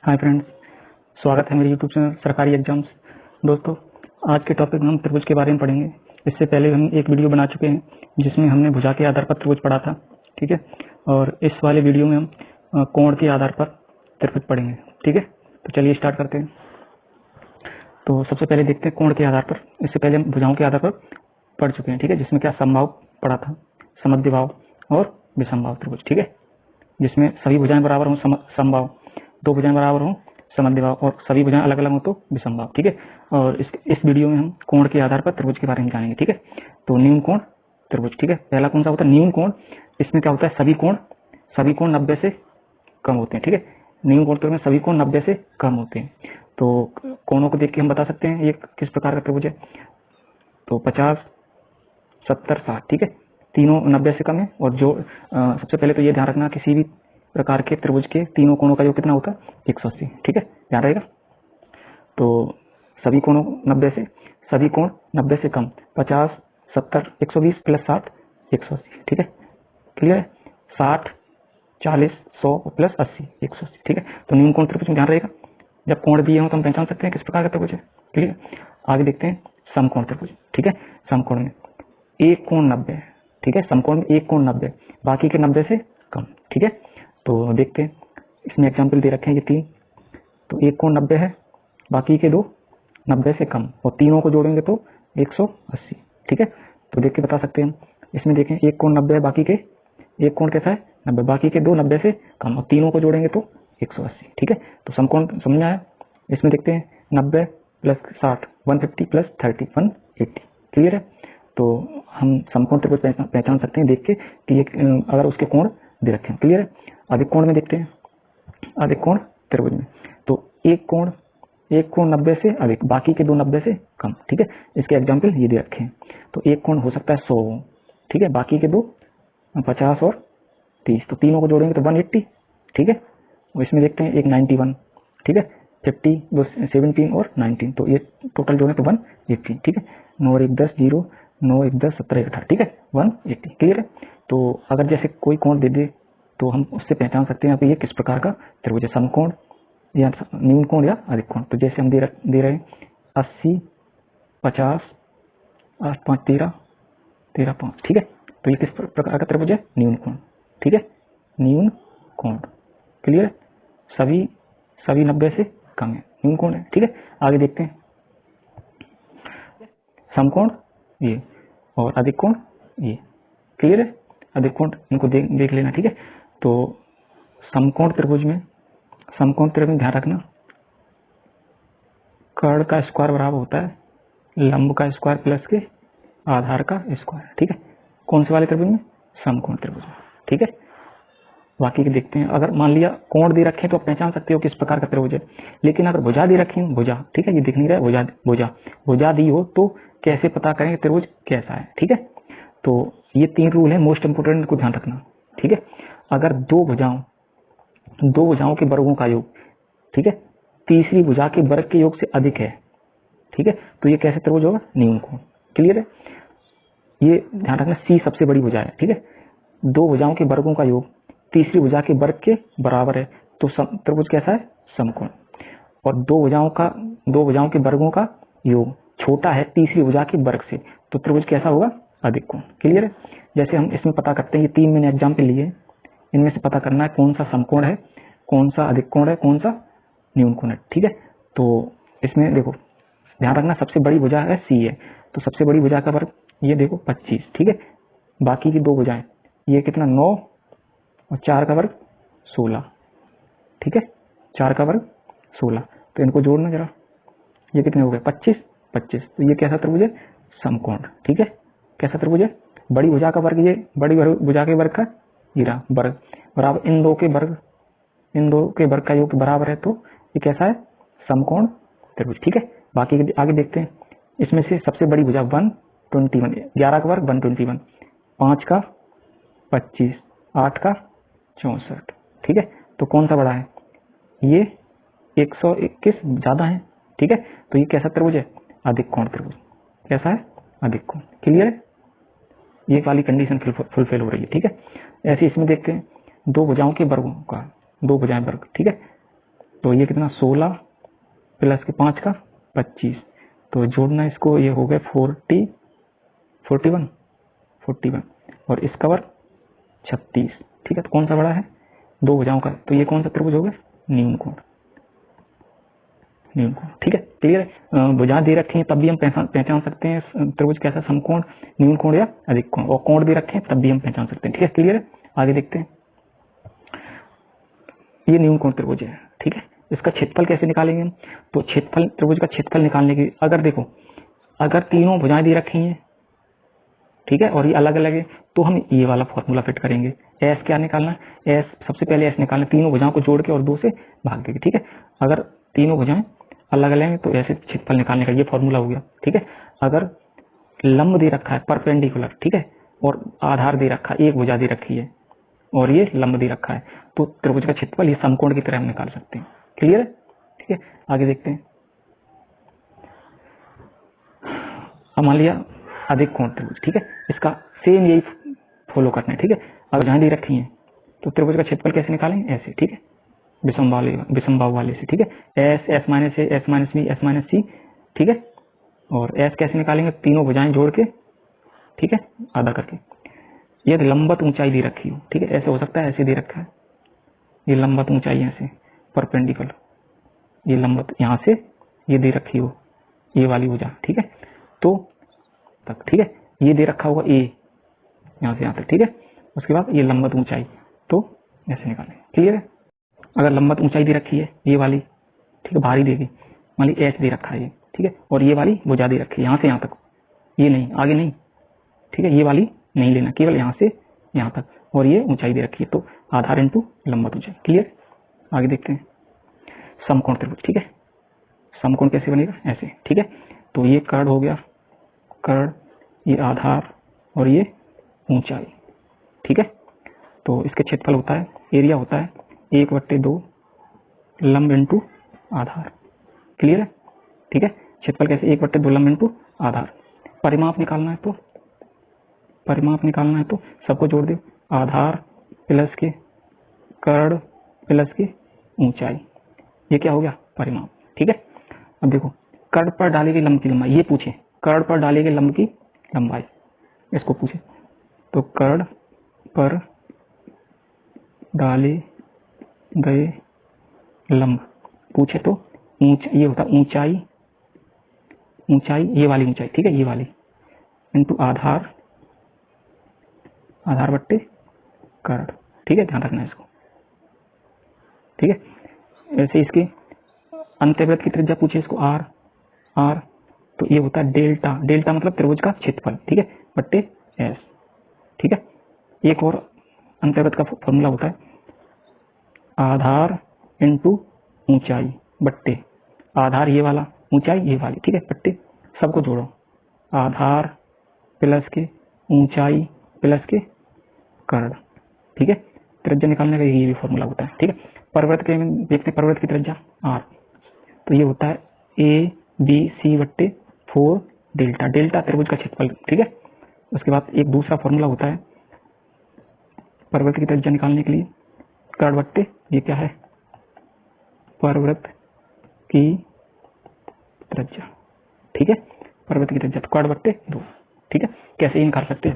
Hi friends, स्वागत है मेरे यूट्यूब चैनल सरकारी एग्जाम्स। दोस्तों, आज के टॉपिक में हम त्रिभुज के बारे में पढ़ेंगे। इससे पहले हम एक वीडियो बना चुके हैं जिसमें हमने भुजा के आधार पर त्रिभुज पढ़ा था, ठीक है। और इस वाले वीडियो में हम कोण के आधार पर त्रिभुज पढ़ेंगे, ठीक है। तो चलिए स्टार्ट करते हैं। तो सबसे पहले देखते हैं कोण के आधार पर। इससे पहले हम भुजाओं के आधार पर पढ़ चुके हैं, ठीक है, जिसमें क्या समबाहु पढ़ा था, समद्विबाहु और विषमबाहु त्रिभुज, ठीक है, जिसमें सभी भुजाएं बराबर हों समबाहु, दो भुजाएं बराबर हों समद्विबाहु और सभी भुजाएं अलग अलग हो तो विषमबाहु, ठीक है। और इस वीडियो में हम कोण के आधार पर त्रिभुज के बारे में जानेंगे, ठीक है। तो न्यून कोण त्रिभुज, ठीक है। पहला कौन सा होता है? न्यून कोण। इसमें क्या होता है? सभी कोण 90 से कम होते हैं, ठीक है। न्यून कोण त्रिभुज में सभी कोण 90 से कम होते हैं। तो कोणों को देख के हम बता सकते हैं ये किस प्रकार का त्रिभुज है। तो 50, 70, 60, ठीक है, तीनों 90 से कम है। और जो सबसे पहले तो ये ध्यान रखना, किसी भी प्रकार के त्रिभुज के तीनों कोणों का योग कितना होता है? 180, ठीक है, ध्यान रहेगा। तो सभी कोणों 90 से, सभी कोण 90 से कम, 50, 70, 120 प्लस 60, 180, ठीक है, क्लियर है। 60, 40, 100 प्लस 80, 180, ठीक है। तो न्यून कोण त्रिभुज में ध्यान रहेगा। जब कोण दिए हो तो हम पहचान सकते हैं किस प्रकार का त्रिभुज है, क्लियर। आगे देखते हैं समकोण त्रिभुज, ठीक है। समकोण में एक कोण 90, ठीक है, समकोण में एक कोण 90, बाकी के 90 से कम, ठीक है। तो देखते हैं, इसमें एग्जाम्पल दे रखे हैं ये 3। तो एक कोण 90 है, बाकी के दो 90 से कम, और तीनों को जोड़ेंगे तो 180, ठीक है। तो देख के बता सकते हैं हम। इसमें देखें, एक कोण 90 है, बाकी के एक कोण कैसा है? 90, बाकी के दो 90 से कम, और तीनों को जोड़ेंगे तो 180, ठीक है। तो समकोण समझ में आया। इसमें देखते हैं 90 प्लस 60, 150 प्लस 30, 180, क्लियर है। तो हम समकोण त्रिभुज पहचान सकते हैं देख के कि ये अगर उसके कोण दे रखे हैं, क्लियर है। अधिक कोण में देखते हैं, अधिक कोण त्रिभुज में तो एक कोण 90 से अधिक, बाकी के दो 90 से कम, ठीक है। इसके एग्जाम्पल ये दे रखे हैं। तो एक कोण हो सकता है 100, ठीक है, बाकी के दो 50 और 30, तो तीनों को जोड़ेंगे तो 180, ठीक है। और इसमें देखते हैं एक 91, ठीक है, 50, 17 और 19, तो ये टोटल जोड़े तो 180, ठीक है। 9 और 1 10, 0, 9 1 10, 17 18, ठीक है, 180, क्लियर है। तो अगर जैसे कोई कोण दे दे तो हम उससे पहचान सकते हैं कि ये किस प्रकार का त्रिभुज है, समकोण या न्यून कोण या अधिक कोण। तो जैसे हम दे रहे हैं 80, 50, 8 5 13, 13 5, ठीक है। तो ये किस प्रकार का त्रिभुज है? न्यून कोण, ठीक है, न्यून कोण, क्लियर है। सभी 90 से कम है, न्यून कोण है, ठीक है। आगे देखते हैं समकोण ये और अधिक कोण ये, क्लियर है। अधिक कोण इनको देख लेना, ठीक है। तो समकोण त्रिभुज में ध्यान रखना, कर्ण का स्क्वायर बराबर होता है लंब का स्क्वायर प्लस के आधार का स्क्वायर, ठीक है। कौन से वाले त्रिभुज में? समकोण त्रिभुज में, ठीक है। बाकी के देखते हैं। अगर मान लिया कोण दे रखे तो आप पहचान सकते हो किस प्रकार का त्रिभुज है। लेकिन अगर भुजा दे रखी हो, भुजा, ठीक है, ये दिख नहीं रहा है, भुजा दी हो तो कैसे पता करें त्रिभुज कैसा है, ठीक है। तो ये 3 रूल है, मोस्ट इंपोर्टेंट को ध्यान रखना, ठीक है। अगर दो भुजाओं के वर्गों का योग, ठीक है, तीसरी भुजा के वर्ग के योग से अधिक है, ठीक है, तो ये कैसे त्रिभुज होगा? न्यून कोण, क्लियर है। ये ध्यान रखना, सी सबसे बड़ी भुजा है, ठीक है। दो भुजाओं के वर्गों का योग तीसरी भुजा के वर्ग के बराबर है तो त्रिभुज कैसा है? समकोण। और दो भुजाओं के वर्गों का योग छोटा है तीसरी भुजा के वर्ग से, तो त्रिभुज कैसा होगा? अधिक कोण, क्लियर है। जैसे हम इसमें पता करते हैं, ये 3 मैंने एग्जाम्पल लिए, इनमें से पता करना है कौन सा समकोण है, कौन सा अधिक कोण है, कौन सा न्यून कोण है, ठीक है। तो इसमें देखो ध्यान रखना, सबसे बड़ी भुजा है सी है, तो सबसे बड़ी भुजा का वर्ग ये देखो 25, ठीक है। बाकी की दो भुजाएं ये कितना 9 और 4 का वर्ग 16, ठीक है, 4 का वर्ग 16, तो इनको जोड़ना जरा, ये कितने हो गए? 25 25, तो ये कैसा त्रिभुज है? समकोण, ठीक है। कैसा त्रिभुज है? बड़ी भुजा का वर्ग, ये बड़ी भुजा के वर्ग का गिरा वर्ग बराबर इन दो के वर्ग का योग बराबर है, तो ये कैसा है? समकोण त्रिभुज, ठीक है। बाकी आगे देखते हैं। इसमें से सबसे बड़ी भुजा 121, 11 का वर्ग 121, 5 का 25, 8 का 64, ठीक है। तो कौन सा बड़ा है? ये 121 ज्यादा है, ठीक है। तो ये कैसा त्रिभुज है? अधिक कोण त्रिभुज, कैसा है? अधिक कोण, क्लियर है। ये वाली कंडीशन फुलफिल हो रही है, ठीक है। ऐसे इसमें देखते हैं, दो भुजाओं के वर्गों का, दो भुजाएं वर्ग, ठीक है, तो ये कितना 16 प्लस के 5 का 25, तो जोड़ना इसको, ये हो गए 41 और इसका वर्ग 36। ठीक है, तो कौन सा बड़ा है? दो भुजाओं का, तो ये कौन सा त्रिभुज हो गया? न्यून कोण। ठीक है, क्लियर है। भुजा दे रखी है तब भी हम पहचान सकते हैं त्रिभुज कैसा, समकोण, न्यून कोण या अधिक कोण, और कोण भी रखे तब भी हम पहचान सकते हैं। ठीक है, क्लियर है। आगे देखते हैं, ये न्यून कोण त्रिभुज है। ठीक है, इसका क्षेत्रफल कैसे निकालेंगे हम? तो क्षेत्रफल, त्रिभुज का क्षेत्रफल निकालने की, अगर देखो, अगर तीनों भुजाएं दे रखी हैं, ठीक है, और ये अलग अलग है, तो हम ये वाला फॉर्मूला फिट करेंगे। एस क्या निकालना? एस, सबसे पहले एस निकालना, तीनों भुजाओं को जोड़ के और 2 से भाग देंगे। ठीक है, अगर तीनों भुजाएं अलग अलग हैं तो ऐसे क्षेत्रफल निकालने का ये फॉर्मूला हो गया। ठीक है, अगर लंब दे रखा है, परपेंडिकुलर, ठीक है, और आधार दे रखा है, एक भुजा दे रखी है और ये लंब दे रखा है, तो त्रिभुज का क्षेत्रफल ये समकोण की तरह हम निकाल सकते हैं। क्लियर है? ठीक है, आगे देखते हैं। अब मान लिया अधिक कोण त्रिभुज, ठीक है, इसका सेम यही फॉलो करना है। ठीक है, अगर जहां दे रखी है तो त्रिभुज का क्षेत्रफल कैसे निकालेंगे? ऐसे। ठीक है, विषमबाहु वाले से। ठीक है, S, S minus A, S minus B, S minus C. ठीक है, और एस कैसे निकालेंगे? तीनों भुजाएं जोड़ के, ठीक है, आधा करके। यदि लंबवत ऊंचाई दे रखी हो, ठीक है, ऐसे हो सकता है, ऐसे दे रखा है, ये लंबवत ऊंचाई ऐसे परपेंडिकुलर, ये लंबवत यहाँ से ये दे रखी हो, ये वाली भुजा। ठीक है, तो तक, ठीक है, ये दे रखा होगा ए, यहाँ से यहाँ तक। ठीक है, उसके बाद ये लंबवत ऊंचाई, तो ऐसे निकालें। क्लियर है? अगर लंबवत ऊंचाई दे रखी है ये वाली, ठीक है, भारी देगी, मान ली एच दे रखा है ये, ठीक है, और ये वाली भुजा दे रखी है यहाँ से यहाँ तक, ये नहीं, आगे नहीं। ठीक है, ये वाली नहीं लेना, केवल यहाँ से यहाँ तक, और ये ऊंचाई दे रखी है, तो आधार इंटू लंबवत ऊंचाई। क्लियर? आगे देखते हैं समकोण त्रिभुज। ठीक है, समकोण कैसे बनेगा? ऐसे। ठीक है, तो ये कर्ण हो गया, कर्ण, ये आधार और ये ऊंचाई। ठीक है, तो इसके क्षेत्रफल होता है, एरिया होता है 1/2 लंब इंटू आधार। क्लियर है? ठीक है, क्षेत्रफल कैसे? 1/2 लंब इंटू आधार। परिमाप निकालना है तो सबको जोड़ दो, आधार प्लस के कर्ण प्लस के ऊंचाई, ये क्या हो गया? परिमाप। ठीक है, अब देखो, कर्ण पर डाले गए लंब की लंबाई, ये पूछे, कर्ण पर डाले गए लंब की लंबाई, इसको पूछे, तो कर्ण पर डाले गए लंब पूछे तो ये होता ऊंचाई, ये वाली ऊंचाई, ठीक है, ये वाली, इंटू आधार बट्टे कर्ण। ठीक है, ध्यान रखना इसको। ठीक है, ऐसे इसके अंतर्वृत्त की त्रिज्या पूछे, इसको आर, तो ये होता है डेल्टा मतलब त्रिभुज का क्षेत्रफल, ठीक है, बट्टे एस। ठीक है, एक और अंतर्वृत्त का फॉर्मूला होता है आधार इंटू ऊंचाई बट्टे आधार ये वाला, ऊंचाई ये वाली, ठीक है, बट्टे सबको जोड़ो, आधार प्लस के ऊंचाई प्लस के कर्ण। ठीक है, त्रिज्या निकालने का ये भी फॉर्मूला होता है। ठीक है, परिवृत्त के देखते हैं, परिवृत्त की त्रिज्या आर, तो ये होता है ABC बट्टे 4 डेल्टा त्रिभुज का क्षेत्रफल। ठीक है, उसके बाद एक दूसरा फॉर्मूला होता है परिवृत्त की त्रिज्या निकालने के लिए, कर्ण बट्टे ये क्या है? परिवृत्त की त्रिज्या। ठीक है, परिवृत्त की त्रिज्या, तो कर्ण बट्टे 2। ठीक है, कैसे ही निकाल सकते हैं?